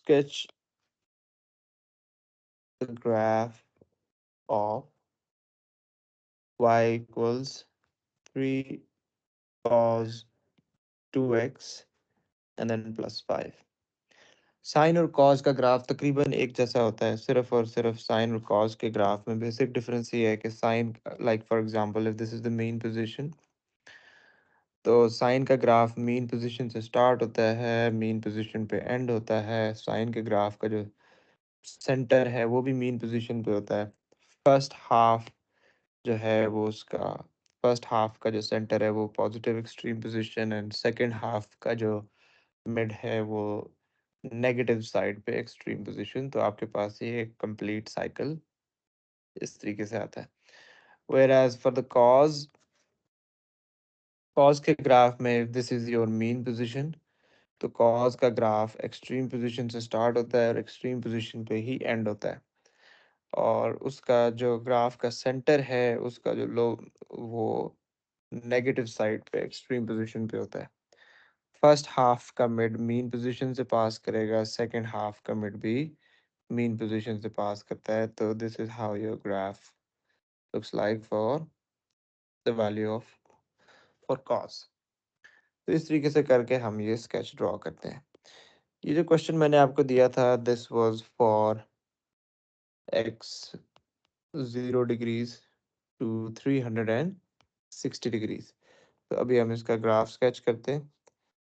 sketch the graph of y equals 3 cos 2x and then plus 5। Sign और cos का graph तकरीबन एक जैसा होता है, सिर्फ और सिर्फ साइन और कॉस के ग्राफ में बेसिक डिफरेंस ये है कि sine, like for example if this is the mean position, तो साइन का ग्राफ मीन पोजीशन से स्टार्ट होता है, मीन पोजीशन पे एंड होता है। साइन के ग्राफ का जो सेंटर है वो भी मीन पोजीशन पे होता है। फर्स्ट हाफ जो है वो उसका फर्स्ट हाफ का जो सेंटर है वो positive extreme position, and second half का जो मिड है वो नेगेटिव साइड पे एक्सट्रीम पोजीशन। तो आपके पास ये कंप्लीट साइकिल इस तरीके से आता है। Where as for the cos, cos के ग्राफ में this is your mean position, तो कॉज का ग्राफ एक्सट्रीम पोजीशन से स्टार्ट होता है और एक्सट्रीम पोजीशन पे ही एंड होता है। और उसका जो ग्राफ का सेंटर है उसका जो लो वो नेगेटिव साइड पे एक्सट्रीम पोजीशन पे होता है। फर्स्ट हाफ का मिड मीन पोजीशन से पास करेगा, सेकंड हाफ का मिड भी मीन पोजीशन से पास करता है। तो this is how your graph looks like for the value of for cos. तो इस तरीके से करके हम ये स्केच ड्रॉ करते हैं। ये जो क्वेश्चन मैंने आपको दिया था this was for x 0 degrees to 360 degrees. तो अभी हम इसका ग्राफ स्केच करते हैं।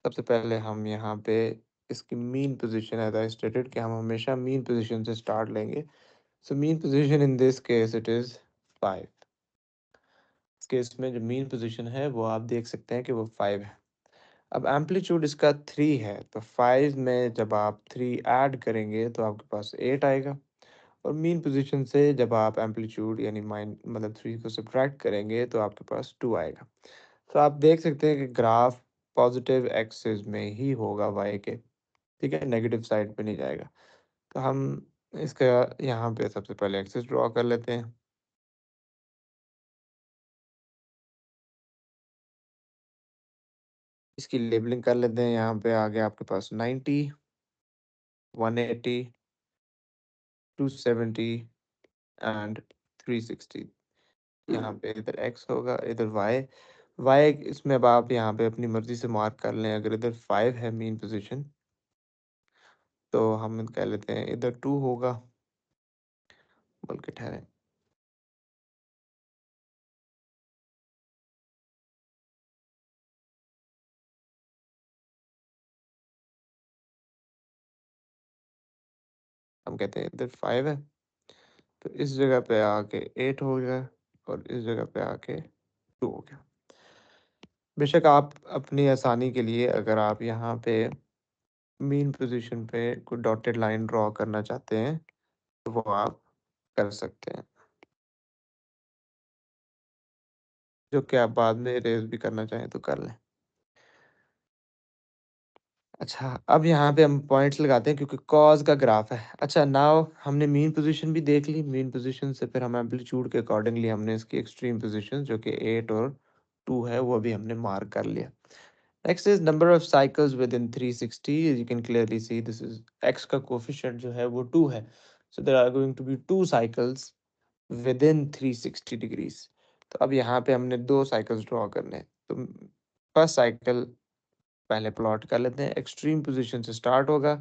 सबसे पहले हम यहाँ पे इसकी mean position, as I stated कि हम हमेशा मीन पोजीशन से स्टार्ट लेंगे। So mean position in this case it is 5। इस केस में जो मीन पोजीशन है वो आप देख सकते हैं कि वो 5 है। अब एम्पलीट्यूड इसका 3 है, तो 5 में जब आप 3 ऐड करेंगे तो आपके पास 8 आएगा। और मीन पोजीशन से जब आप एम्पलीट्यूड यानी माइन मतलब 3 को सब्ट्रैक्ट करेंगे तो आपके पास 2 आएगा। तो आप देख सकते हैं कि ग्राफ पॉजिटिव एक्सिस में ही होगा वाई के, ठीक है, नेगेटिव साइड पे नहीं जाएगा। तो हम इसका यहाँ पे सबसे पहले एक्सिस ड्रॉ कर लेते हैं। इसकी लेबलिंग कर लेते हैं। यहाँ पे आगे आपके पास 90, 180, 270 एंड 360। यहाँ पे इधर एक्स होगा, इधर वाई। वाई इसमें अब आप यहाँ पे अपनी मर्जी से मार्क कर लें। अगर इधर 5 है मीन पोजीशन तो हम कह लेते हैं इधर 2 होगा, बल्कि ठहरें, हम कहते हैं इधर 5 है, तो इस जगह पे आके 8 हो गया और इस जगह पे आके 2 हो गया। बेशक आप अपनी आसानी के लिए अगर आप यहाँ पे मीन पोजीशन पे कोई डॉटेड लाइन ड्रॉ करना चाहते हैं तो वो आप कर सकते हैं, जो कि आप बाद में इरेज भी करना चाहें तो कर लें। अच्छा, अब यहाँ पे हम पॉइंट्स लगाते हैं क्योंकि कॉज का ग्राफ है। अच्छा, नाउ हमने मीन पोजीशन भी देख ली। मीन पोजीशन से फिर हम एम्पलीट्यूड के अकॉर्डिंगली हमने इसकी एक्सट्रीम पोजीशन जो कि 8 और 2 है वो भी हमने मार्क कर लिया। Next is number of cycles within 360। You can clearly see this is x का कोफिशिएंट जो है वो 2 है, so there are going to be 2 cycles within 360 degrees. तो अब यहाँ पे हमने 2 साइकिल्स ड्रॉ करने हैं। तो फर्स्ट साइकिल पहले प्लॉट कर लेते हैं। एक्सट्रीम पोजीशन से स्टार्ट होगा,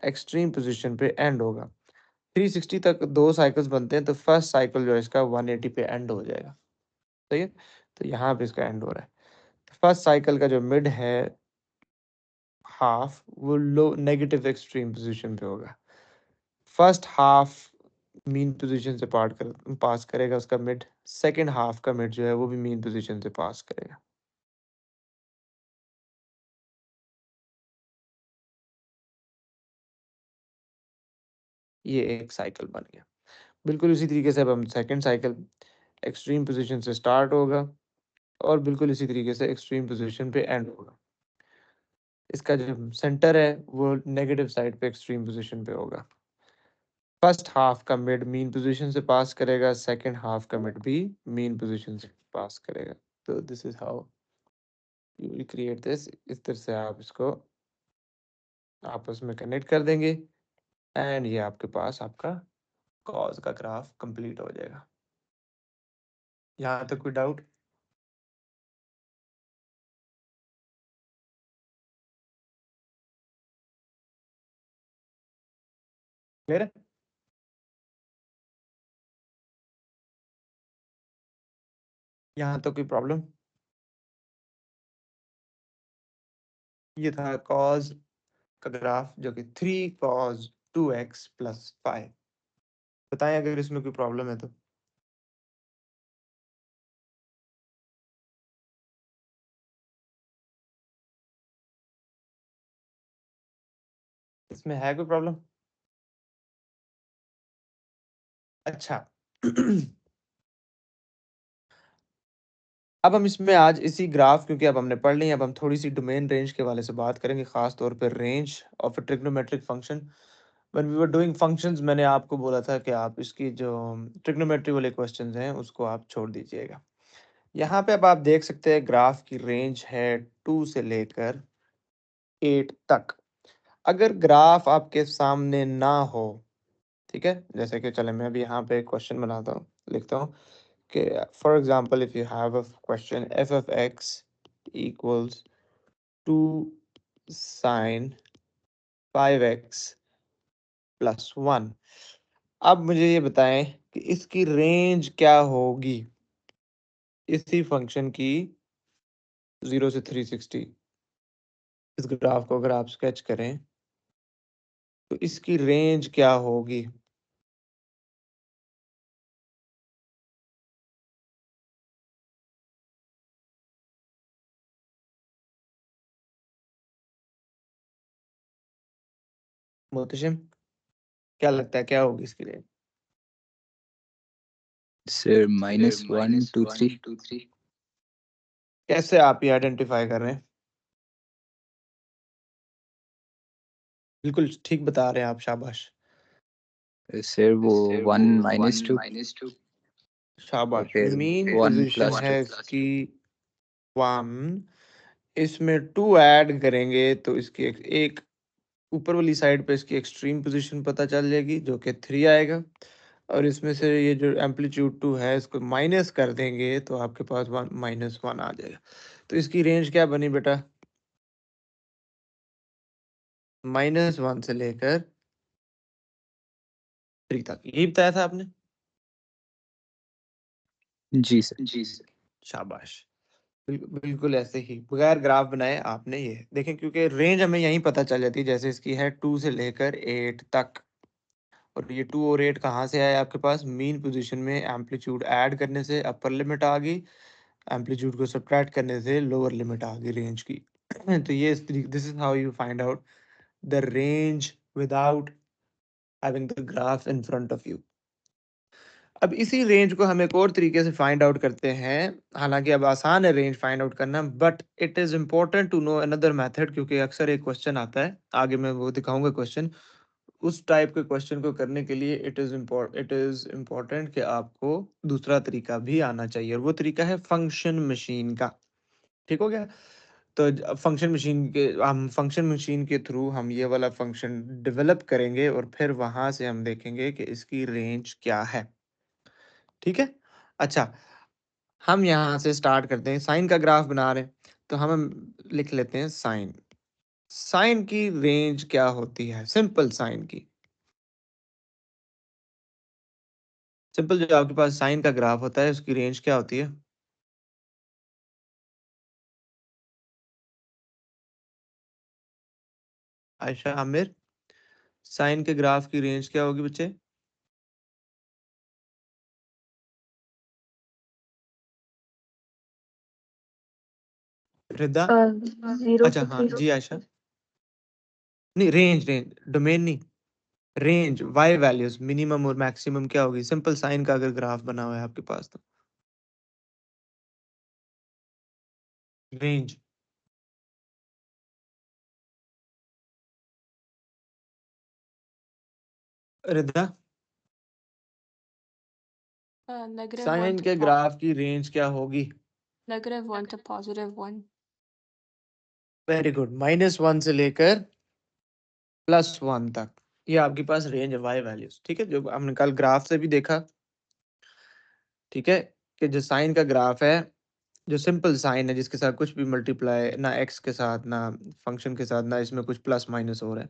एक्सट्रीम पोजीशन पे एंड होगा। 360 तक 2 साइकिल्स बनते हैं, तो फर्स्ट साइकिल जो है इसका 180 पे एंड हो जाएगा। सही है, तो यहाँ पे इसका एंड हो रहा है। फर्स्ट साइकिल का जो मिड है हाफ वो लो नेगेटिव एक्सट्रीम पोजीशन पे होगा। फर्स्ट हाफ मीन पोजीशन से पास करेगा उसका मिड, सेकंड हाफ का मिड जो है वो भी मीन पोजीशन से पास करेगा। ये एक साइकिल बन गया। बिल्कुल इसी तरीके से अब हम सेकंड साइकिल एक्सट्रीम पोजीशन से स्टार्ट होगा और बिल्कुल इसी तरीके से एक्सट्रीम पोजीशन पे एंड होगा। इसका जो सेंटर है वो नेगेटिव साइड पे एक्सट्रीम पोजीशन पे होगा। फर्स्ट हाफ का मिड मीन पोजीशन से पास करेगा, सेकंड हाफ का मिड भी मीन पोजीशन से पास करेगा। तो this is how you will create this. इस तरह से आप इसको आपस में कनेक्ट कर देंगे एंड ये आपके पास आपका कॉज का ग्राफ कंप्लीट हो जाएगा। यहाँ तक कोई डाउट? क्लियर है? यहाँ तो कोई प्रॉब्लम? ये था कॉज का ग्राफ जो कि 3 cos 2x + 5। बताएं अगर इसमें कोई प्रॉब्लम है तो। इसमें है कोई प्रॉब्लम? अच्छा। अब हम इसमें आज इसी ग्राफ, क्योंकि अब हमने पढ़ ली, अब हम थोड़ी सी डोमेन रेंज के वाले से बात करेंगे, खास तौर पर range of a trigonometric function. When we were doing functions मैंने आपको बोला था कि आप इसकी जो ट्रिग्नोमेट्री वाले क्वेश्चंस हैं उसको आप छोड़ दीजिएगा। यहाँ पे अब आप देख सकते हैं ग्राफ की रेंज है 2 से लेकर 8 तक। अगर ग्राफ आपके सामने ना हो, ठीक है, जैसे कि चले मैं अभी यहाँ पे क्वेश्चन बनाता हूँ, लिखता हूँ कि for example if you have a question f of x equals 2 sine 5x + 1। अब मुझे ये बताएं कि इसकी रेंज क्या होगी इसी फंक्शन की 0 से 360। इस ग्राफ को अगर आप स्केच करें तो इसकी रेंज क्या होगी? मोहतशिम, क्या लगता है क्या होगी इसकी रेंज? सर -1 2 3। कैसे आप ये आइडेंटिफाई कर रहे हैं? बिल्कुल ठीक बता रहे हैं आप, शाबाश सर वो 1 - 2 और शाबाश। फिर मीन 1 पोजीशन + 2। है इसकी 1, इसमें 2 ऐड करेंगे तो इसकी एक ऊपर वाली साइड पे इसकी एक्सट्रीम पोजीशन पता चल जाएगी जो कि 3 आएगा, और इसमें से ये जो एम्पलीट्यूड 2 है इसको माइनस कर देंगे तो आपके पास 1 - 1 आ जाएगा। तो इसकी रेंज क्या बनी बेटा? -1 से लेकर 3 तक, यही बताया था आपने? जी सर। शाबाश। बिल्कुल ऐसे ही बगैर ग्राफ बनाए आपने ये देखें, क्योंकि रेंज हमें यहीं पता चल जाती है। जैसे इसकी है 2 से लेकर 8 तक, और ये 2 और 8 कहाँ से आए आपके पास? मीन पोजीशन में एम्पलीट्यूड ऐड करने से अपर लिमिट आ गई, एम्पलीट्यूड को सब्ट्रैक्ट करने से लोअर लिमिट आ गई रेंज की। तो ये this is how you find out the range without having the graph in front of you. अब इसी रेंज को हम एक और तरीके से फाइंड आउट करते हैं। हालांकि अब आसान है रेंज फाइंड आउट करना, but it is important to know another method, क्योंकि अक्सर एक क्वेश्चन आता है, आगे मैं वो दिखाऊंगा क्वेश्चन। उस टाइप के क्वेश्चन को करने के लिए इट इज़ इम्पोर्टेंट कि आपको दूसरा तरीका भी आना चाहिए, और वो तरीका है फंक्शन मशीन का। ठीक हो गया? तो फंक्शन मशीन के थ्रू हम ये वाला फंक्शन डेवलप करेंगे और फिर वहां से हम देखेंगे कि इसकी रेंज क्या है। ठीक है? अच्छा, हम यहाँ से स्टार्ट करते हैं, साइन का ग्राफ बना रहे हैं, तो हम लिख लेते हैं साइन। साइन की रेंज क्या होती है? सिंपल साइन की, सिंपल जो आपके पास साइन का ग्राफ होता है उसकी रेंज क्या होती है? आयशा, आमिर, साइन के ग्राफ की रेंज क्या होगी बच्चे? रिदा? 0 अच्छा to हाँ 3। जी आयशा। नहीं, रेंज रेंज डोमेन नहीं, रेंज वाई वैल्यूज मिनिमम और मैक्सिमम क्या होगी सिंपल साइन का अगर ग्राफ बना हुआ है आपके पास तो? रेंज। रिदा, -1 साइन to के ग्राफ की रेंज क्या होगी? -1 to +1। वेरी गुड, -1 से लेकर +1 तक, ये आपके पास रेंज है y वैल्यूज। ठीक है, जो हमने कल ग्राफ से भी देखा। ठीक है, कि जो साइन का ग्राफ है, जो सिंपल साइन है जिसके साथ कुछ भी मल्टीप्लाई ना x के साथ ना फंक्शन के साथ ना इसमें कुछ प्लस माइनस हो रहा है,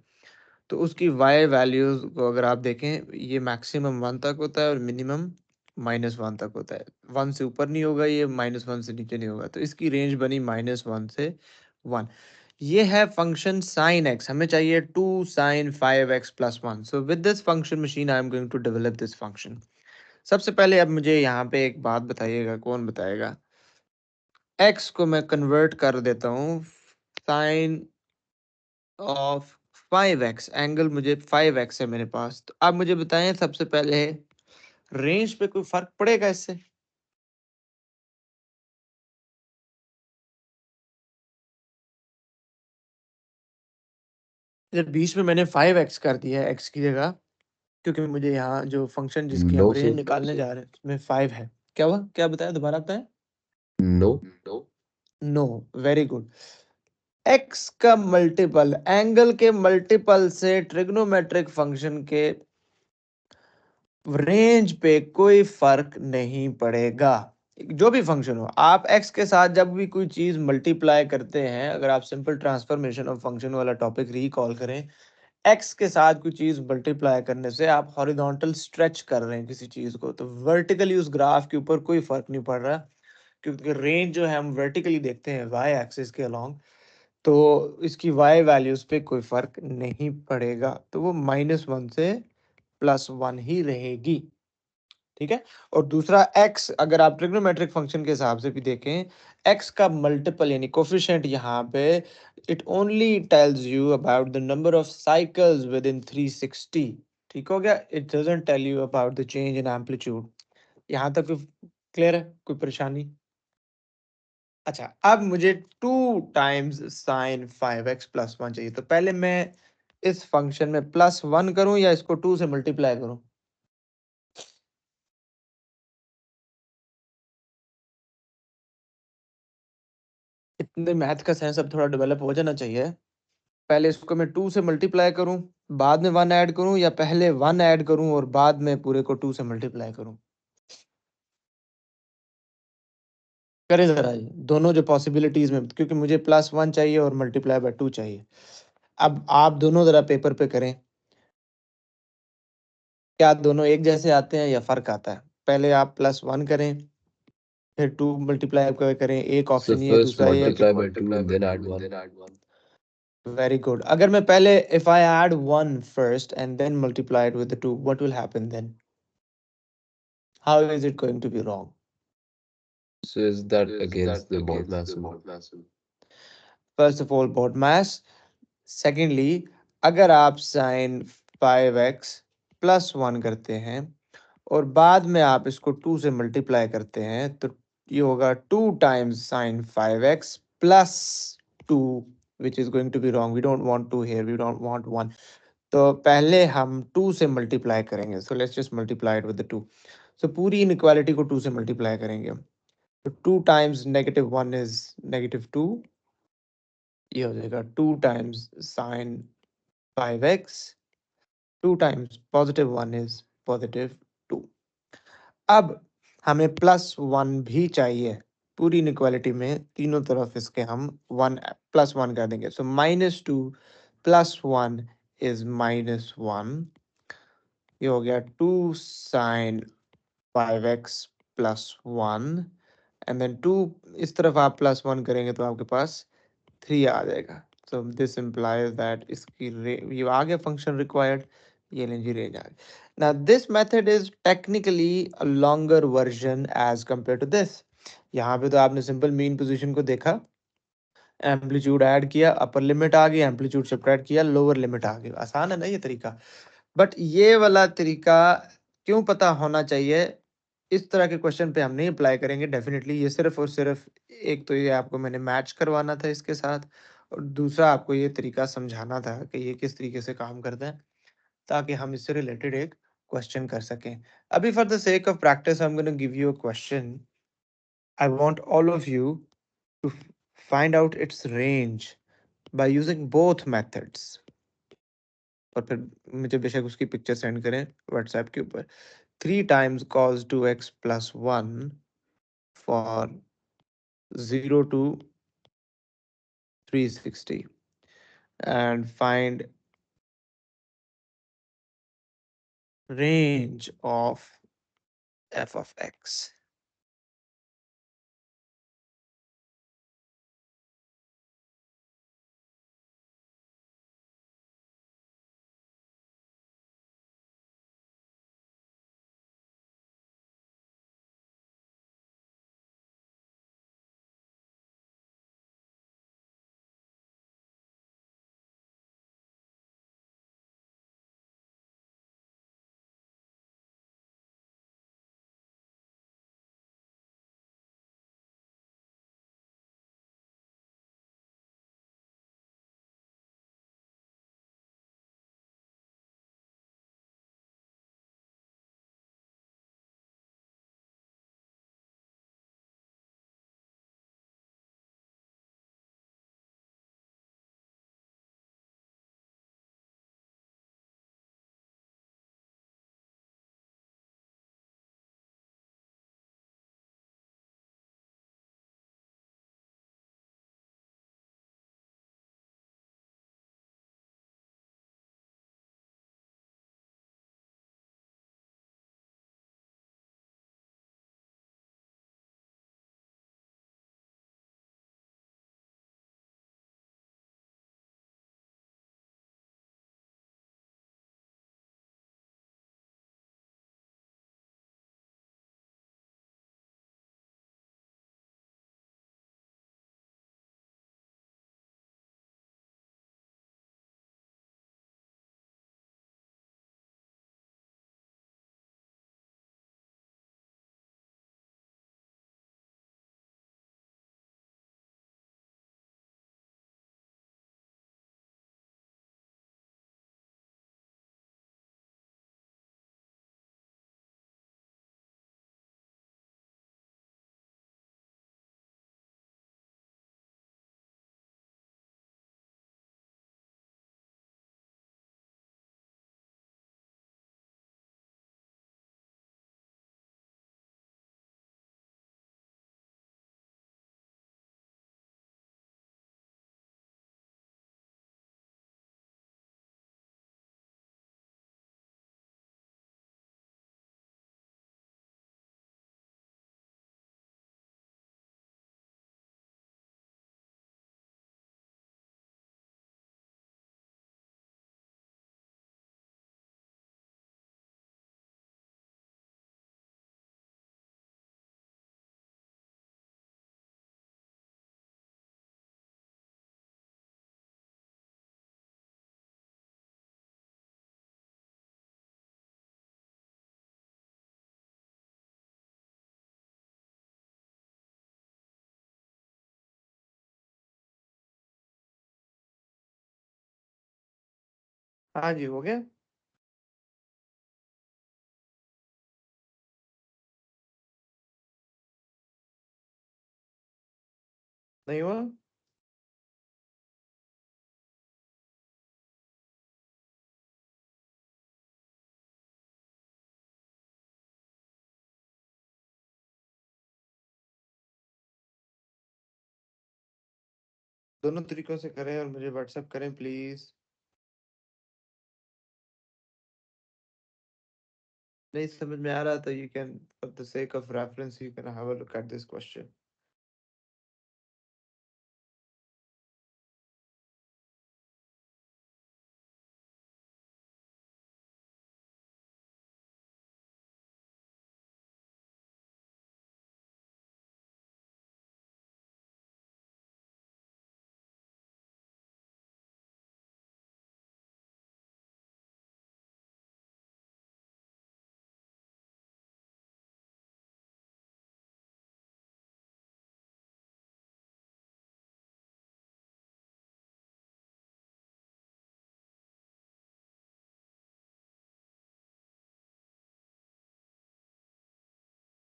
तो उसकी y वैल्यूज को अगर आप देखें, ये मैक्सिमम 1 तक होता है और मिनिमम -1 तक होता है। 1 से ऊपर नहीं होगा, ये -1 से नीचे नहीं होगा, तो इसकी रेंज बनी -1 से 1। ये है फंक्शन साइन x, हमें चाहिए 2 sin 5x + 1। So with this function machine I am going to develop this function. सबसे पहले अब मुझे यहाँ पे एक बात बताइएगा, कौन बताएगा? x को मैं कन्वर्ट कर देता हूँ साइन ऑफ 5x, एंगल मुझे 5x है मेरे पास। तो अब मुझे बताएं सबसे पहले, रेंज पे कोई फर्क पड़ेगा इससे? जब बीच में मैंने 5x कर दिया है x की जगह, क्योंकि मुझे यहाँ जो फंक्शन जिसकी हम No, रेंज sir. निकालने जा रहे हैं उसमें 5 है। क्या हुआ, क्या बताया, दोबारा बताएं। No. No, very good. x का मल्टीपल, एंगल के मल्टीपल से ट्रिग्नोमेट्रिक फंक्शन के रेंज पे कोई फर्क नहीं पड़ेगा। जो भी फंक्शन हो, आप x के साथ जब भी कोई चीज मल्टीप्लाई करते हैं, अगर आप सिंपल ट्रांसफॉर्मेशन ऑफ फंक्शन वाला टॉपिक रिकॉल करें, x के साथ कोई चीज मल्टीप्लाई करने से आप हॉरिजॉन्टल स्ट्रेच कर रहे हैं किसी चीज को, तो वर्टिकली उस ग्राफ के ऊपर कोई फर्क नहीं पड़ रहा, क्योंकि रेंज जो है हम वर्टिकली देखते हैं y एक्सिस के अलोंग, तो इसकी y वैल्यूज पे कोई फर्क नहीं पड़ेगा, तो वो -1 से +1 ही रहेगी। ठीक है, और दूसरा x, अगर आप ट्रिग्नोमेट्रिक फंक्शन के हिसाब से भी देखें, x का मल्टीपल यानी कोफिशिएंट यहाँ पे, it only tells you about the number of cycles within 360। ठीक हो गया, it doesn't tell you about the change in amplitude. यहाँ तक क्लियर है, कोई परेशानी? अच्छा, अब मुझे 2 टाइम्स साइन 5x + 1 चाहिए, तो पहले मैं इस फंक्शन में +1 करूं या इसको 2 से मल्टीप्लाई करूं? इतने मैथ का सेंस अब थोड़ा डेवलप हो जाना चाहिए। पहले इसको मैं 2 से मल्टीप्लाई करूं, बाद में 1 ऐड करूं, या पहले 1 ऐड करूं और बाद में पूरे को 2 से मल्टीप्लाई करूं? करें जरा ये दोनों जो पॉसिबिलिटीज में, क्योंकि मुझे +1 चाहिए और मल्टीप्लाई बाय 2 चाहिए। अब आप दोनों जरा पेपर पे करें, क्या दोनों एक जैसे आते हैं या फर्क आता है? पहले आप +1 करें, फिर 2 मल्टीप्लाई करें, एक So ऑप्शन ये है, first दूसरा ये multiply by 2 and then add 1. है। Very good. अगर मैं पहले, if I add 1 first and then multiply it with 2, what will happen then? How is it going to be wrong? So is that against the board mass? First of all board mass, secondly अगर आप sign 5x +1 करते हैं और बाद में आप इसको 2 से मल्टीप्लाई करते हैं, तो ये होगा 2 times sine 5x + 2, which is going to be wrong. We don't want 2 हियर, वी डोंट वांट 1। तो पहले हम 2 से मल्टीप्लाई करेंगे, so let's just multiply it with 2। So पूरी इनइक्वालिटी को 2 से मल्टीप्लाई करेंगे, तो 2 टाइम्स -1 इज -2, ये हो जाएगा 2 times sine 5x, 2 times +1 is +2। अब हमें +1 भी चाहिए, पूरी इनइक्वालिटी में तीनों तरफ इसके हम 1 +1 कर देंगे, सो -2 + 1 इज -1। ये हो गया 2 साइन 5x + 1, एंड देन 2, इस तरफ आप +1 करेंगे तो आपके पास 3 आ जाएगा। सो दिस इम्प्लाइज दैट इसकी ये आ गया फंक्शन रिक्वायर्ड, ये लें जी रेंज आ गई। Now this method is technically a longer version as compared to this. यहाँ पे तो आपने सिंपल मीन पोजीशन को देखा, एम्पलीट्यूड ऐड किया, अपर लिमिट आ गई, एम्पलीट्यूड सब्ट्रैक्ट किया, लोअर लिमिट आ गई। आसान है ना ये तरीका? बट ये वाला तरीका क्यों पता होना चाहिए? इस तरह के क्वेश्चन पे हम नहीं अप्लाई करेंगे डेफिनेटली, ये सिर्फ और सिर्फ, एक तो ये आपको मैंने मैच करवाना था इसके साथ, और दूसरा आपको ये तरीका समझाना था कि ये किस तरीके से काम करता है, ताकि हम इससे रिलेटेड एक क्वेश्चन कर सकें। अभी for the sake of practice I am gonna give you a question. I want all of you to find out its range by using both methods. और फिर मुझे बेशक उसकी पिक्चर सेंड करें व्हाट्सएप के ऊपर। 3 times cos 2x plus 1 for 0 to 360 and find range of f of x. हाँ जी, हो गया? नहीं हुआ? दोनों तरीकों से करें और मुझे व्हाट्सएप करें प्लीज। नहीं समझ में आ रहा तो you can, for the sake of reference, you can have a look at this question.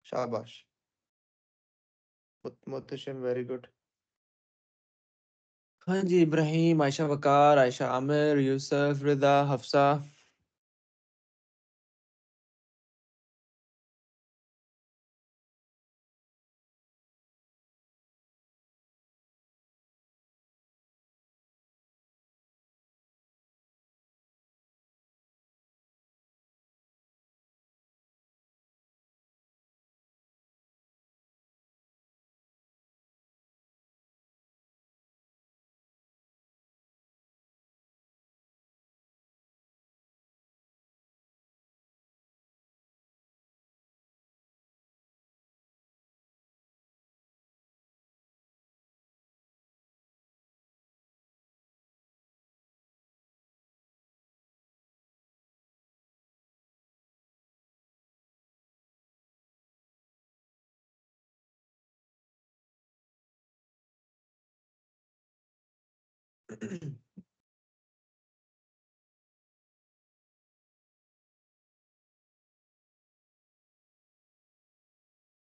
शाबाश मुतशिम, वेरी गुड। हाँ जी, इब्राहिम, आयशा वकार, आयशा आमिर, यूसुफ, रिदा, हफ्सा।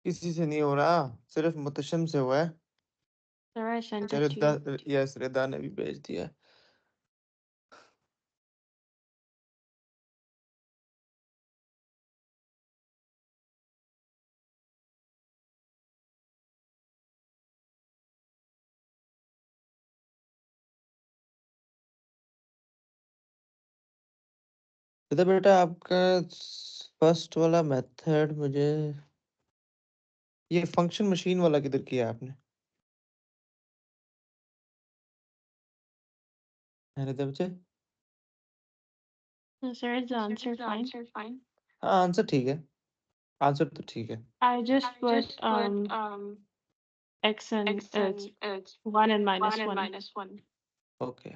किसी से नहीं हो रहा, सिर्फ मुतशम से हुआ है। Sir, I sent अच्छा, it to you. Rida, yes, रिदा ने भी भेज दिया। रिदा बेटा, आपका फर्स्ट वाला मेथड मुझे, ये फंक्शन मशीन वाला किधर किया आपने? है रिदा बच्चे? No, sir, is the answer fine? हाँ, आंसर ठीक है, आंसर तो ठीक है। I just put x and it's 1 and minus 1. Okay,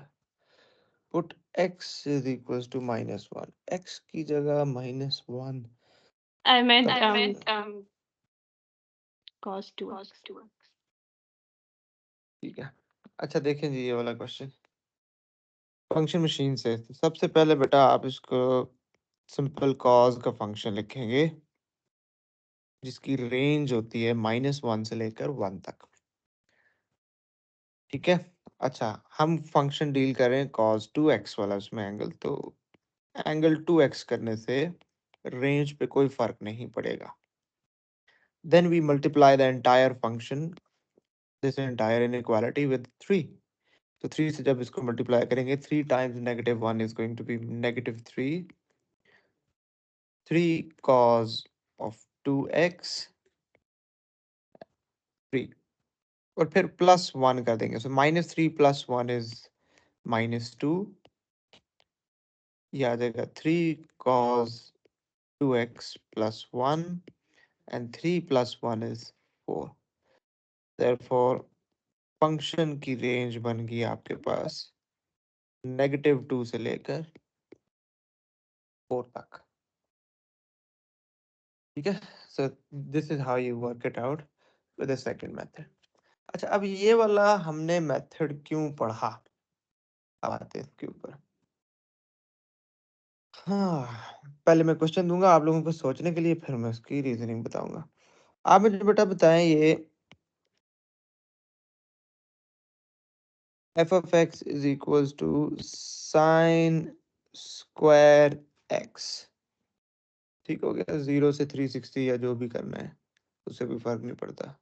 put x is equals to -1, x की जगह -1। I meant तब cos 2x. ठीक है। अच्छा देखें जी, ये वाला क्वेश्चन फंक्शन मशीन से। तो सबसे पहले बेटा आप इसको सिंपल कॉज का फंक्शन लिखेंगे, जिसकी रेंज होती है -1 से लेकर 1 तक। ठीक है। अच्छा, हम फंक्शन डील करें कॉज 2x वाला, उसमें एंगल, तो एंगल 2x करने से रेंज पे कोई फर्क नहीं पड़ेगा। Then we multiply the entire function, this entire inequality with 3। तो 3 से जब इसको मल्टीप्लाई करेंगे, 3 times -1 is going to be -3, 3 cos of 2x 3, और फिर +1 कर देंगे। सो -3 + 1 इज -2, ये आ जाएगा 3 cos 2x + 1, and 3 + 1 is 4। therefore function की रेंज बन गई आपके पास -2 से लेकर 4 तक। ठीक है। So this is how you work it out with the second method. अच्छा, अब ये वाला हमने मेथड क्यों पढ़ा, अब आते हैं इसके ऊपर। हाँ, पहले मैं क्वेश्चन दूंगा आप लोगों को सोचने के लिए, फिर मैं उसकी रीजनिंग बताऊंगा। आप मुझे बेटा बताएं, ये f of x is equals to sine square x, ठीक हो गया? 0 से 360 या जो भी करना है, उससे कोई फर्क नहीं पड़ता,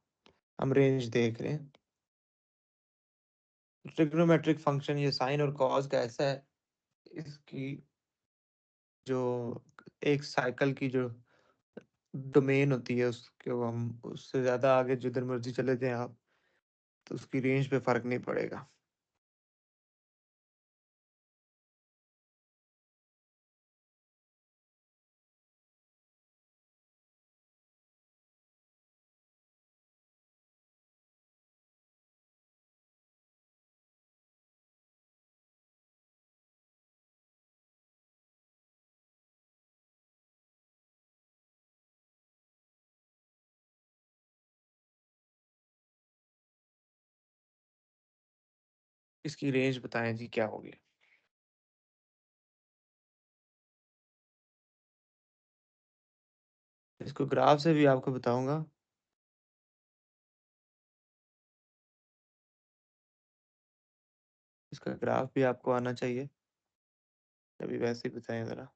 हम रेंज देख रहे हैं। ट्रिग्नोमेट्रिक फंक्शन ये साइन और कॉस का ऐसा है, इसकी जो एक साइकिल की जो डोमेन होती है, उसके हम उससे ज्यादा आगे जिधर मर्जी चले जाएं आप, तो उसकी रेंज पे फर्क नहीं पड़ेगा। इसकी रेंज बताएं जी, क्या होगी? इसको ग्राफ से भी आपको बताऊंगा। इसका ग्राफ भी आपको आना चाहिए, अभी वैसे ही बताएं ज़रा।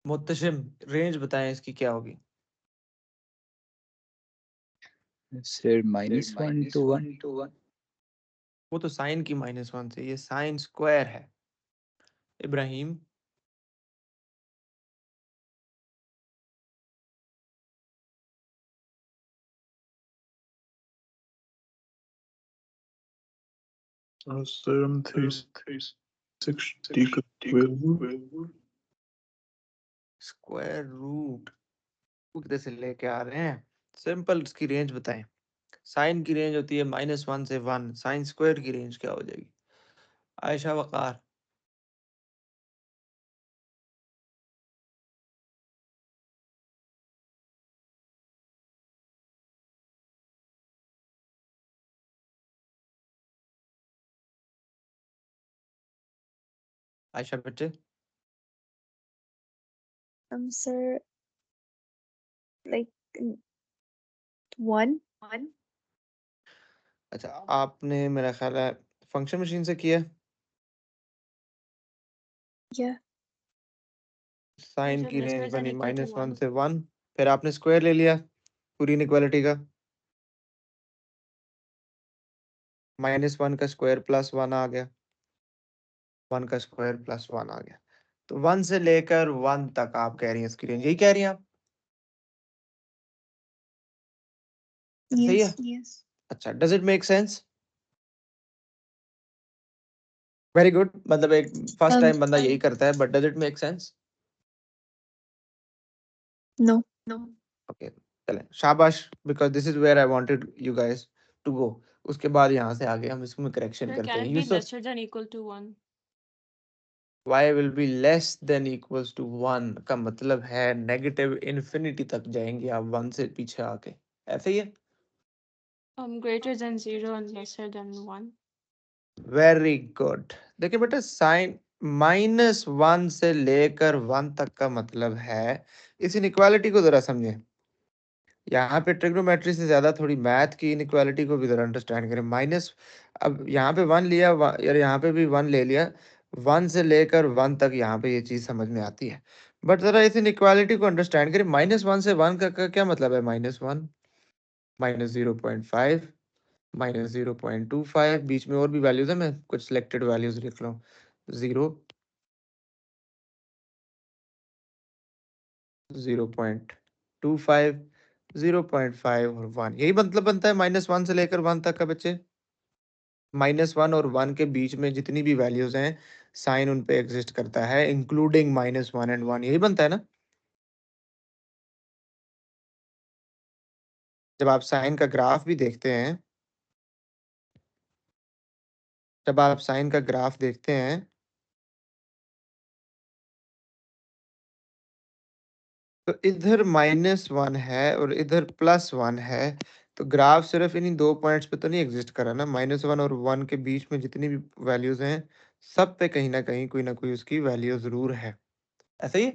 मुत्तशिम, रेंज बताएं इसकी क्या होगी? Sir -1 to 1। वो तो साइन की -1 से, ये साइन स्क्वायर है। इब्राहिम, सर हम 360 का स्क्वायर रूट किधर से लेके आ रहे हैं? सिंपल इसकी रेंज बताएं। साइन की रेंज होती है -1 से 1, साइन स्क्वायर की रेंज क्या हो जाएगी? आयशा वकार, आयशा बच्चे। Sir, like 1. अच्छा, आपने मेरा ख्याल है फंक्शन मशीन से किया। Yeah. साइन Teacher, की less रेंज than बनी equal to -1 1. से 1, फिर आपने स्क्वायर ले लिया पूरी इनइक्वालिटी का, -1 का स्क्वायर +1 आ गया, 1 का स्क्वायर +1 आ गया। तो 1 से लेकर 1 तक आप कह रही हैं इसकी रेंज, यही कह रही हैं आप? सही है। Yes. अच्छा, does it make sense? Very good, मतलब एक फर्स्ट Um, टाइम बंदा यही करता है, but does it make sense? no. Okay, चलें, शाबाश, because this is where I wanted you guys to go. उसके बाद यहाँ से आगे हम इसमें करेक्शन Sir, करते can हैं। it be Yusuf, lesser than equal to 1? y will be less than equals to 1 का मतलब है नेगेटिव इन्फिनिटी तक जाएंगे आप 1 से पीछे आके, ऐसे ही है। Greater than 0 and lesser than 1. Very good. देखिए बेटा, साइन -1 से लेकर 1 तक का मतलब है, इस इनइक्वालिटी को जरा समझें। यहाँ पे ट्रिग्नोमेट्री से ज्यादा थोड़ी मैथ की इनइक्वालिटी को भी जरा अंडरस्टैंड करें। माइनस, अब यहाँ पे 1 लिया, यार यहाँ पे भी 1 ले लिया, 1 से लेकर 1 तक यहाँ पे ये चीज समझ में आती है। बट जरा इस इनइक्वालिटी को अंडरस्टैंड करें। -1 से 1 का क्या मतलब है? -1, -0.5, -0.25, बीच में और भी वैल्यूज है, मैं कुछ सिलेक्टेड वैल्यूज लिख रहा हूँ। 0, 0.25, 0.5 और 1, यही मतलब बनता है -1 से लेकर 1 तक का बच्चे। -1 और 1 के बीच में जितनी भी वैल्यूज हैं, साइन उन पे एग्जिस्ट करता है, इंक्लूडिंग -1 एंड 1, यही बनता है ना? जब आप साइन का ग्राफ भी देखते हैं, जब आप साइन का ग्राफ देखते हैं, तो इधर -1 है और इधर +1 है, तो ग्राफ सिर्फ इन्हीं दो पॉइंट्स पे तो नहीं एग्जिस्ट करा ना। -1 और 1 के बीच में जितनी भी वैल्यूज हैं, सब पे कहीं ना कोई उसकी वैल्यू जरूर है, ऐसे ही।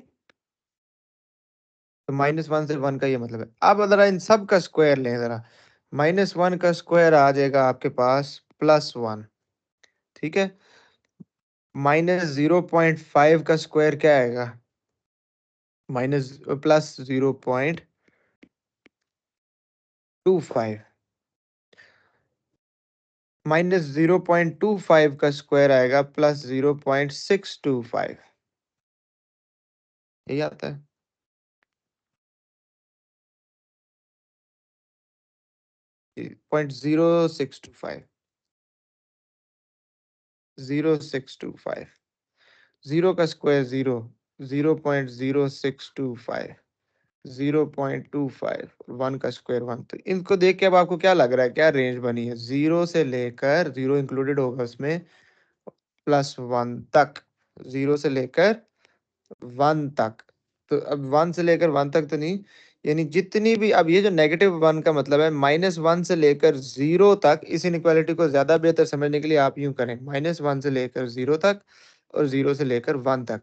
तो -1 से 1 का ये मतलब है। अब जरा इन सब का स्क्वायर लें जरा। -1 का स्क्वायर आ जाएगा आपके पास +1, ठीक है। -0.5 का स्क्वायर क्या आएगा? माइनस +0.25। -0.25 का स्क्वायर आएगा +0.625, यही आता है। 0.0625, 0.625, 0 का स्क्वायर 0, 0.0625, 0.25, 1 का स्क्वायर 1। तो इनको देख के अब आपको क्या लग रहा है, क्या रेंज बनी है? 0 से लेकर, 0 इंक्लूडेड होगा उसमें, +1 तक, 0 से लेकर 1 तक। तो अब 1 से लेकर 1 तक तो नहीं, यानी जितनी भी, अब ये जो -1 का मतलब है -1 से लेकर 0 तक। इस इनइक्वालिटी को ज्यादा बेहतर समझने के लिए आप यूं करें, -1 से लेकर 0 तक और 0 से लेकर 1 तक।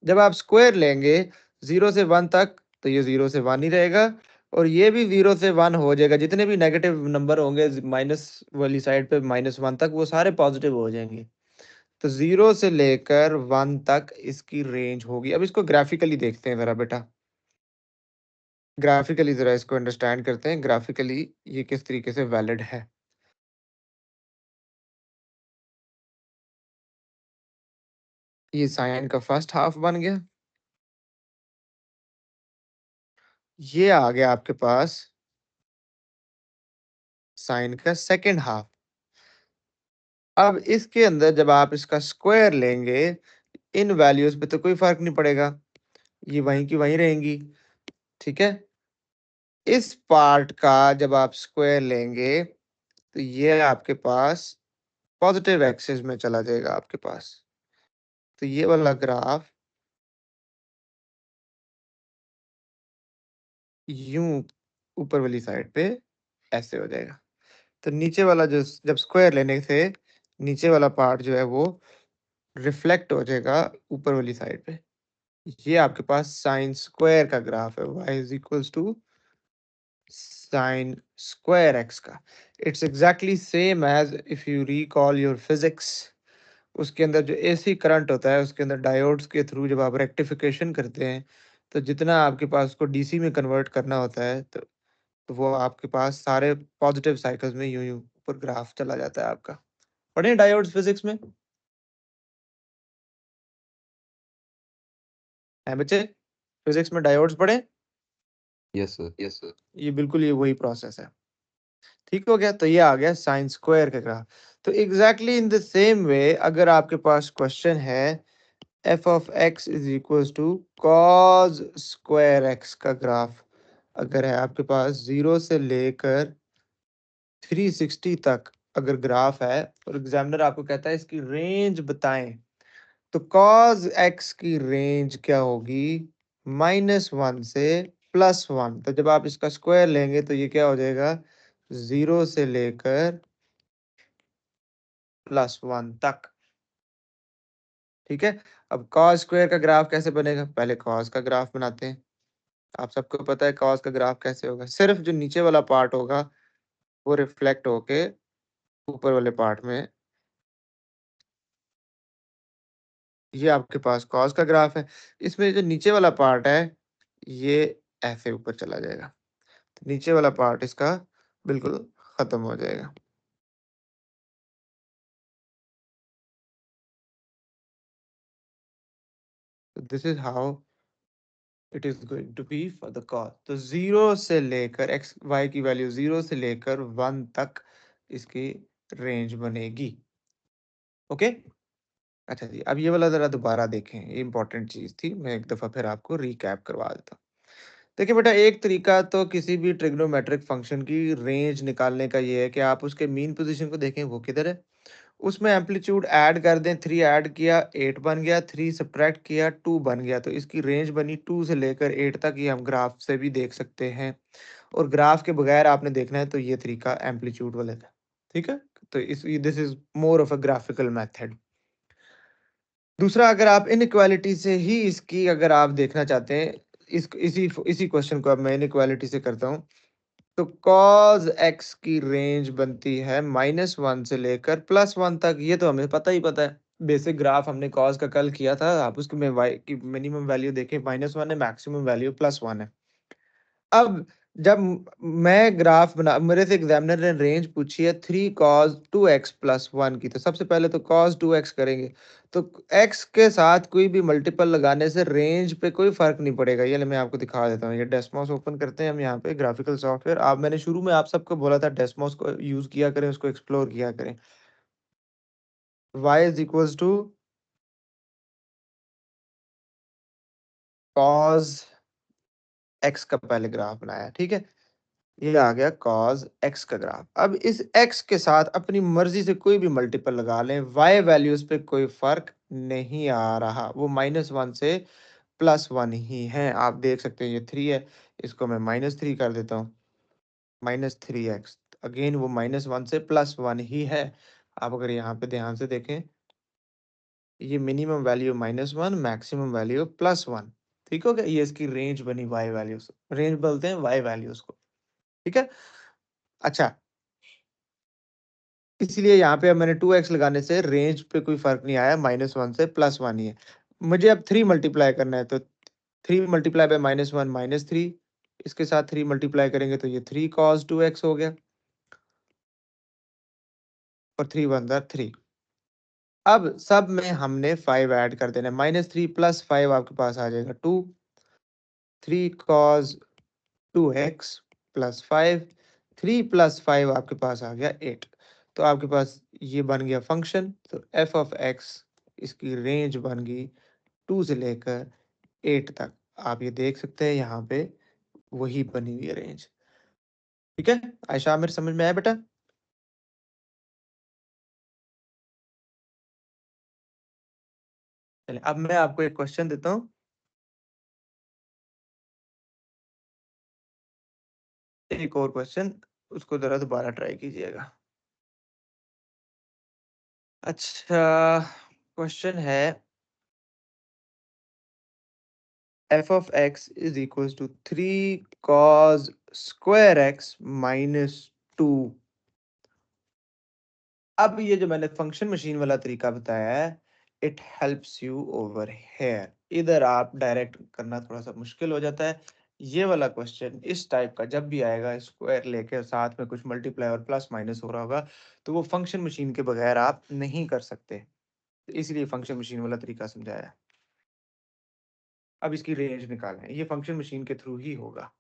जब आप स्क्वायर लेंगे 0 से 1 तक, तो ये 0 से 1 ही रहेगा, और ये भी 0 से 1 हो जाएगा। जितने भी नेगेटिव नंबर होंगे माइनस वाली साइड पे -1 तक, वो सारे पॉजिटिव हो जाएंगे। तो 0 से लेकर 1 तक इसकी रेंज होगी। अब इसको ग्राफिकली देखते हैं जरा बेटा, ग्राफिकली जरा इसको अंडरस्टैंड करते हैं, ग्राफिकली ये किस तरीके से वैलिड है। ये साइन का फर्स्ट हाफ बन गया, ये आ गया आपके पास साइन का सेकंड हाफ। अब इसके अंदर जब आप इसका स्क्वायर लेंगे, इन वैल्यूज पे तो कोई फर्क नहीं पड़ेगा, ये वहीं की वहीं रहेंगी, ठीक है। इस पार्ट का जब आप स्क्वायर लेंगे, तो ये आपके पास पॉजिटिव एक्सिस में चला जाएगा आपके पास। तो ये वाला ग्राफ यूं ऊपर वाली साइड पे ऐसे हो जाएगा। तो नीचे वाला जो, जब स्क्वायर लेने से नीचे वाला पार्ट जो है वो रिफ्लेक्ट हो जाएगा ऊपर वाली साइड पे। ये आपके पास साइन स्क्वायर का ग्राफ है, y is equals to sine square x का। It's exactly same as if you recall your physics. उसके अंदर जो एसी करंट होता है, उसके अंदर डायोड्स के थ्रू जब आप रेक्टिफिकेशन करते हैं, तो जितना आपके पास उसको डीसी में कन्वर्ट करना होता है, तो वो आपके पास सारे पॉजिटिव साइकिल्स में यूं यूं ऊपर ग्राफ चला जाता है आपका। पढ़े डायोड्स फिजिक्स में है बच्चे? फिजिक्स में डायोड्स पढ़े? Yes sir. ये बिल्कुल ये वही प्रोसेस है। ठीक हो गया, तो ये आ गया साइन स्क्वायर का ग्राफ। तो exactly in the same way, अगर आपके पास क्वेश्चन है f of x is equal to cos square x का ग्राफ, अगर है आपके पास 0 से लेकर 360 तक अगर ग्राफ है, और एग्जामिनर आपको कहता है इसकी रेंज बताएं, तो cos x की रेंज क्या होगी? -1 से +1। तो जब आप इसका स्क्वायर लेंगे तो ये क्या हो जाएगा? 0 से लेकर +1 तक, ठीक है। अब cos स्क्वायर का ग्राफ कैसे बनेगा? पहले cos का ग्राफ बनाते हैं। आप सबको पता है cos का ग्राफ कैसे होगा, सिर्फ जो नीचे वाला पार्ट होगा वो रिफ्लेक्ट होके ऊपर वाले पार्ट में, ये आपके पास cos का ग्राफ है। इसमें जो नीचे वाला पार्ट है ये ऐसे ऊपर चला जाएगा, तो नीचे वाला पार्ट इसका बिल्कुल खत्म हो जाएगा। This is how it is going to be for the cos। तो 0 से लेकर x y की वैल्यू 0 से लेकर 1 तक इसकी रेंज बनेगी। ओके, अच्छा जी, अब ये वाला जरा दोबारा देखें, ये इंपॉर्टेंट चीज थी, मैं एक दफा फिर आपको रिकैप करवा देता हूँ। देखिए बेटा, एक तरीका तो किसी भी ट्रिग्नोमेट्रिक फंक्शन की रेंज निकालने का ये है कि आप उसके मीन पोजीशन को देखें वो किधर है, उसमें एम्पलीट्यूड ऐड कर दें। 3 ऐड किया 8 बन गया, 3 सब्ट्रैक्ट किया 2 बन गया, तो इसकी रेंज बनी 2 से लेकर 8 तक। ये हम ग्राफ से भी देख सकते हैं, और ग्राफ के बगैर आपने देखना है तो ये तरीका एम्पलीट्यूड वाले का, ठीक है। तो इस this is more of a graphical method. दूसरा, अगर आप इनइक्वालिटी से ही इसकी अगर आप देखना चाहते हैं, इसी इसी क्वेश्चन को अब मैं इनइक्वालिटी से करता हूँ, तो cos x की रेंज बनती है -1 से लेकर +1 तक। ये तो हमें पता है, बेसिक ग्राफ हमने cos का कल किया था। आप उसके में y की मिनिमम वैल्यू देखें -1 है, मैक्सिमम वैल्यू +1 है। अब जब मैं ग्राफ बना, मेरे से एग्जामिनर ने रेंज पूछी है 3 cos 2x + 1 की, तो सबसे पहले तो cos 2x करेंगे। तो x के साथ कोई भी मल्टीपल लगाने से रेंज पे कोई फर्क नहीं पड़ेगा। ये ले मैं आपको दिखा देता हूँ, ये डेस्मोस ओपन करते हैं हम यहाँ पे, ग्राफिकल सॉफ्टवेयर। आप, मैंने शुरू में आप सबको बोला था डेस्मोस को यूज किया करें, उसको एक्सप्लोर किया करें। y is equals to cos x का पहले ग्राफ बनाया, ठीक है। ये आ गया कॉज एक्स का ग्राफ। अब इस एक्स के साथ अपनी मर्जी से कोई भी मल्टीपल लगा लें, वाई वैल्यूज पे कोई फर्क नहीं आ रहा, वो -1 से +1 ही है। आप देख सकते हैं ये 3 है, इसको मैं -3 कर देता हूँ, -3x। अगेन वो -1 से +1 ही है। आप अगर यहाँ पे ध्यान से देखें, ये मिनिमम वैल्यू -1, मैक्सिमम वैल्यू +1, ठीक हो गया। ये इसकी रेंज बनी वाई वैल्यूज, रेंज बोलते हैं वाई वैल्यूज को, ठीक है। अच्छा, इसलिए यहाँ पे अब मैंने 2x लगाने से रेंज पे कोई फर्क नहीं आया, -1 से +1 ही है। मुझे अब 3 मल्टीप्लाई करना है, तो 3 मल्टीप्लाई बाय -1 -3, इसके साथ 3 मल्टीप्लाई करेंगे तो ये 3 cos 2x हो गया, और 3 1 3। अब सब में हमने 5 ऐड कर देना, -3 + 5 आपके पास आ जाएगा 2, 3 cos 2x + 5, 3 + 5 आपके पास आ गया 8। तो आपके पास ये बन गया फंक्शन। तो f ऑफ x, इसकी रेंज बन गई 2 से लेकर 8 तक। आप ये देख सकते हैं यहाँ पे वही बनी हुई है रेंज, ठीक है। आयशा, मेरे समझ में आया बेटा? चलिए अब मैं आपको एक क्वेश्चन देता हूँ, एक और क्वेश्चन, उसको जरा दोबारा ट्राई कीजिएगा। अच्छा, क्वेश्चन है f of x is equals to 3 cos square x -2। अब ये जो मैंने फंक्शन मशीन वाला तरीका बताया है, it helps you over here. इधर आप डायरेक्ट करना थोड़ा सा मुश्किल हो जाता है। ये वाला क्वेश्चन इस टाइप का जब भी आएगा, स्क्वायर लेके साथ में कुछ मल्टीप्लाई और प्लस माइनस हो रहा होगा, तो वो फंक्शन मशीन के बगैर आप नहीं कर सकते, इसलिए फंक्शन मशीन वाला तरीका समझाया। अब इसकी रेंज निकालें, ये फंक्शन मशीन के थ्रू ही होगा।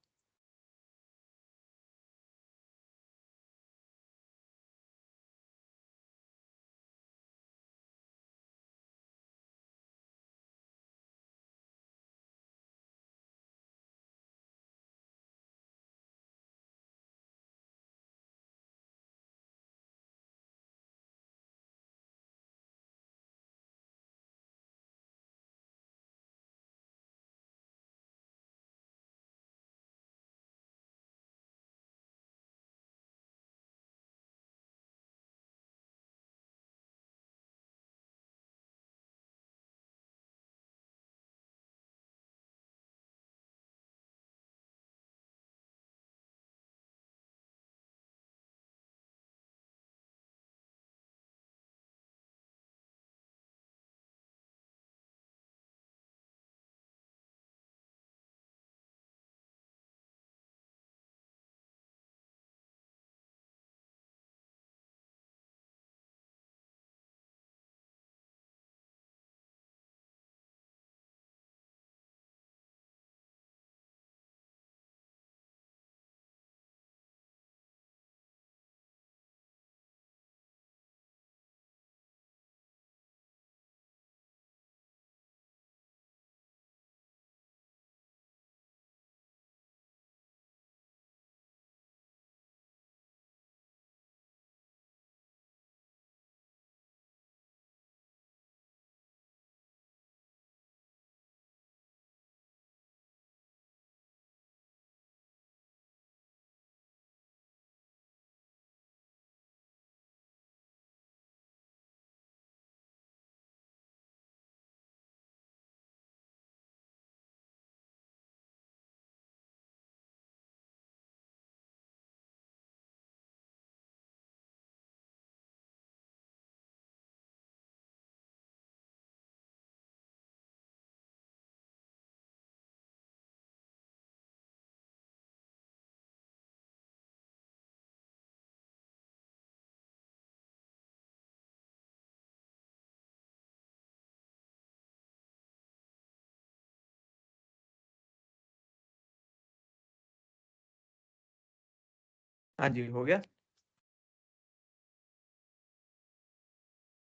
हाँ जी, हो गया।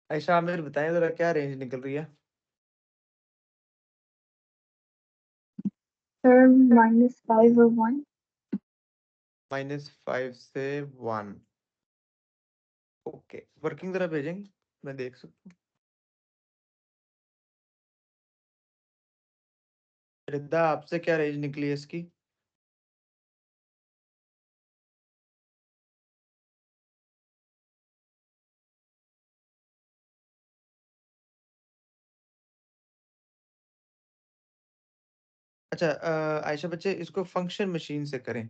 ऐसा आमिर बताएं जरा, क्या रेंज निकल रही है? Sir, -5 or 1? -5 से 1। ओके, वर्किंग जरा भेजेंगे, मैं देख सकता हूँ। रिद्धा, आपसे क्या रेंज निकली है इसकी? अच्छा, आयशा बच्चे, इसको फंक्शन मशीन से करें,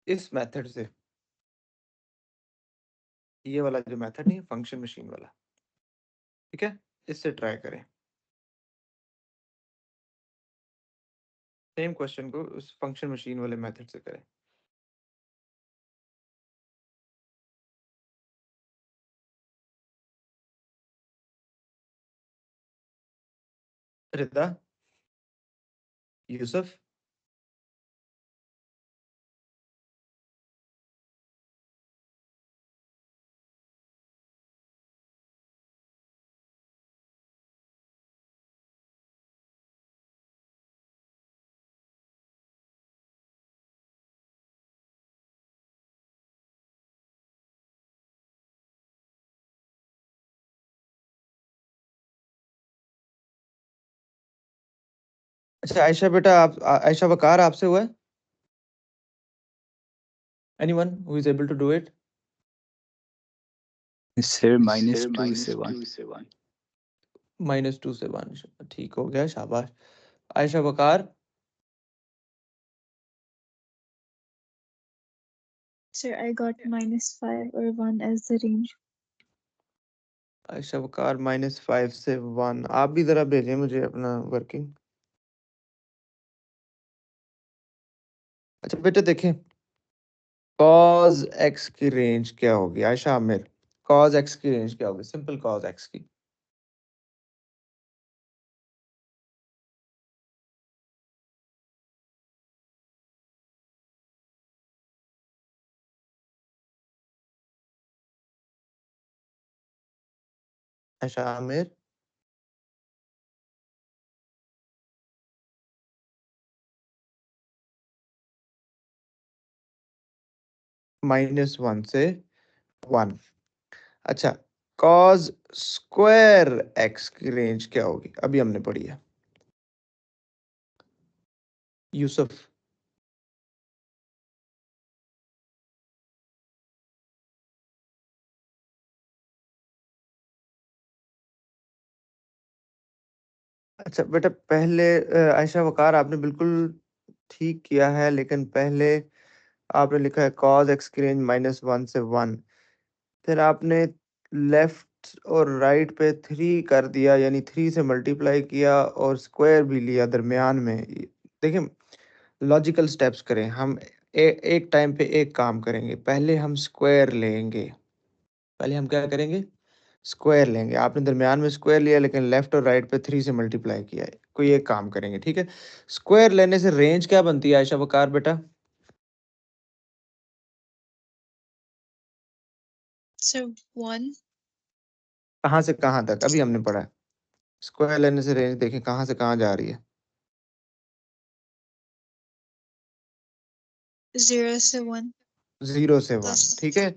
इस मेथड से। ये वाला जो मेथड नहीं, फंक्शन मशीन वाला, ठीक है, इससे ट्राई करें। सेम क्वेश्चन को उस फंक्शन मशीन वाले मेथड से करें। रिद्धा, यूसुफ, अच्छा आयशा बेटा, आप आयशा वकार, आपसे हुआ है? Anyone who is able to do it? Sir, -2 से 1. -2 से 1, ठीक हो गया, शाबाश। आयशा वकार, Sir, I got -5 or 1 as the range. Ayesha वकार -5 से 1। आप भी जरा भेजें मुझे अपना वर्किंग। अच्छा बेटा देखें, cos x की रेंज क्या होगी? आयशा आमिर, cos x की रेंज क्या होगी? सिंपल cos x की। आयशा आमिर, -1 से 1। अच्छा, cos स्क्वायर x की रेंज क्या होगी? अभी हमने पढ़ी है। यूसुफ, अच्छा बेटा, पहले आयशा वकार, आपने बिल्कुल ठीक किया है, लेकिन पहले आपने लिखा है cos x की रेंज -1 से 1। फिर आपने लेफ्ट और राइट पे 3 कर दिया, यानी 3 से मल्टीप्लाई किया और स्क्वायर भी लिया दरमियान में। देखिए, लॉजिकल स्टेप्स करें हम। एक टाइम पे एक काम करेंगे। पहले हम स्क्वायर लेंगे। पहले हम क्या करेंगे? स्क्वायर लेंगे। आपने दरमियान में स्क्वायर लिया, लेकिन लेफ्ट और राइट पे 3 से मल्टीप्लाई किया है। कोई एक काम करेंगे, ठीक है। स्क्वायर लेने से रेंज क्या बनती है आयशा वकार बेटा? Sir, 1. कहाँ से कहाँ तक? अभी हमने पढ़ा है। स्क्वायर लेने से रेंज देखें कहाँ से कहाँ जा रही है। 0 से 1. 0 से 1, ठीक है।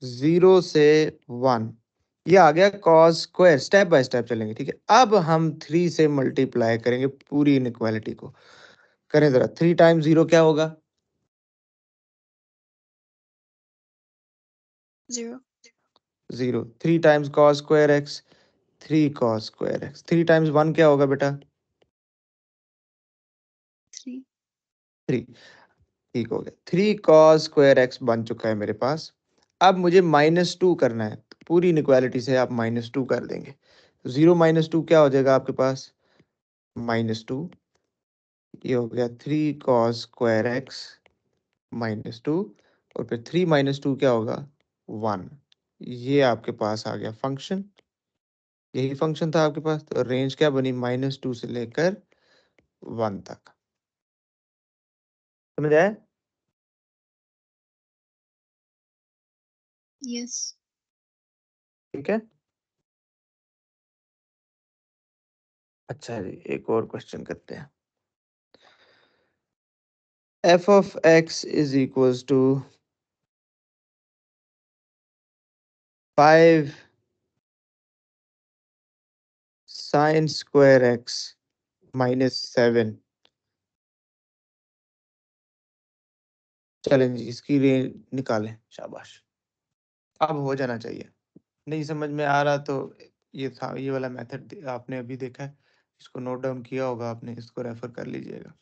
0 से 1, ये आ गया cos square. Step by step चलेंगे, ठीक है। अब हम 3 से मल्टीप्लाई करेंगे पूरी इनइक्वालिटी को। करें जरा, 3 टाइम्स 0 क्या होगा? 0. 0। 3 times cos square x, 3 cos square x। 3 times 1 क्या होगा बेटा? 3. 3। ठीक हो गया, 3 cos स्क्वायर x बन चुका है मेरे पास। अब मुझे -2 करना है, तो पूरी इनइक्वालिटी से आप -2 कर देंगे। 0 -2 क्या हो जाएगा आपके पास? -2। ये हो गया 3 cos स्क्वायर x -2, और फिर 3 -2 क्या होगा? 1। ये आपके पास आ गया फंक्शन। यही फंक्शन था आपके पास, तो रेंज क्या बनी? -2 से लेकर 1 तक। समझ आया? Yes. ठीक है। अच्छा जी, एक और क्वेश्चन करते हैं। f of x is equals to 5 sine square x minus 7। चलें जी, इसकी रेंज निकालें। शाबाश, अब हो जाना चाहिए। नहीं समझ में आ रहा तो ये था, ये वाला मेथड आपने अभी देखा है, इसको नोट डाउन किया होगा आपने, इसको रेफर कर लीजिएगा।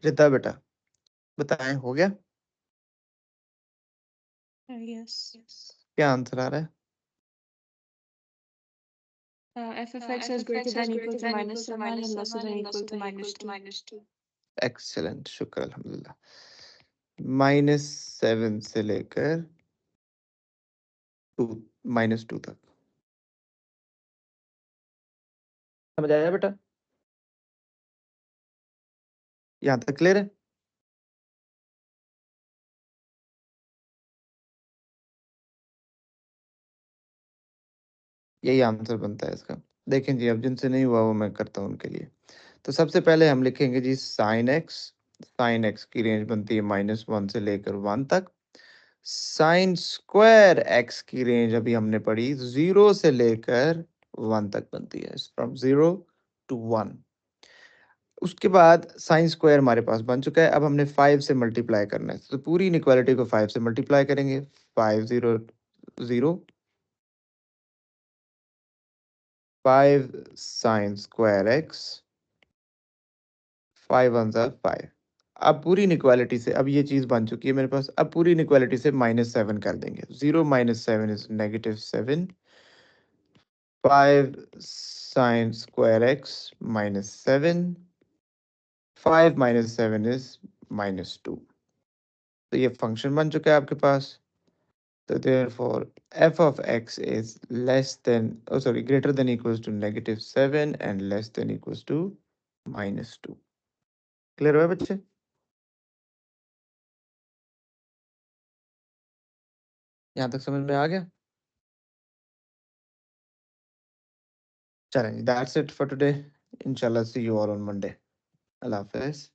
रिता बेटा बताएं, हो गया? Yes. क्या आंसर आ रहा है? F of x is greater than equal to -7 and lesser than equal to -2. Excellent, शुक्र अल्हम्दुलिल्लाह। -7 से लेकर 2 -2 तक। समझ आया बेटा? यहाँ तक क्लियर है? यही आंसर बनता है इसका। देखें जी, अब जिनसे नहीं हुआ वो मैं करता हूँ उनके लिए। तो सबसे पहले हम लिखेंगे जी साइन एक्स की रेंज बनती है -1 से लेकर 1 तक। साइन स्क्वायर एक्स की रेंज अभी हमने पढ़ी 0 से लेकर 1 तक बनती है, फ्रॉम 0 टू 1। उसके बाद साइन स्क्वायर हमारे पास बन चुका है, अब हमने 5 से मल्टीप्लाई करना है, तो पूरी इनइक्वालिटी को 5 से मल्टीप्लाई करेंगे। 5 0 0 5 साइन स्क्वायर एक्स 5 1 ज़ा 5। अब पूरी इनइक्वालिटी से, अब ये चीज़ बन चुकी है मेरे पास, अब पूरी इनइक्वालिटी से -7 कर देंगे। 0 7 is -7। 5 sign square x -7। 5 -7 is -2। तो ये फंक्शन बन चुका है आपके पास। तो therefore f of x is less than, oh sorry, greater than equals to -7 and less than equals to -2। Clear हुआ बच्चे? यहाँ तक समझ में आ गया? चलें, दैट्स इट फॉर टुडे। इंशाल्लाह सी यू ऑल ऑन मंडे। अल्लाह हाफिज़।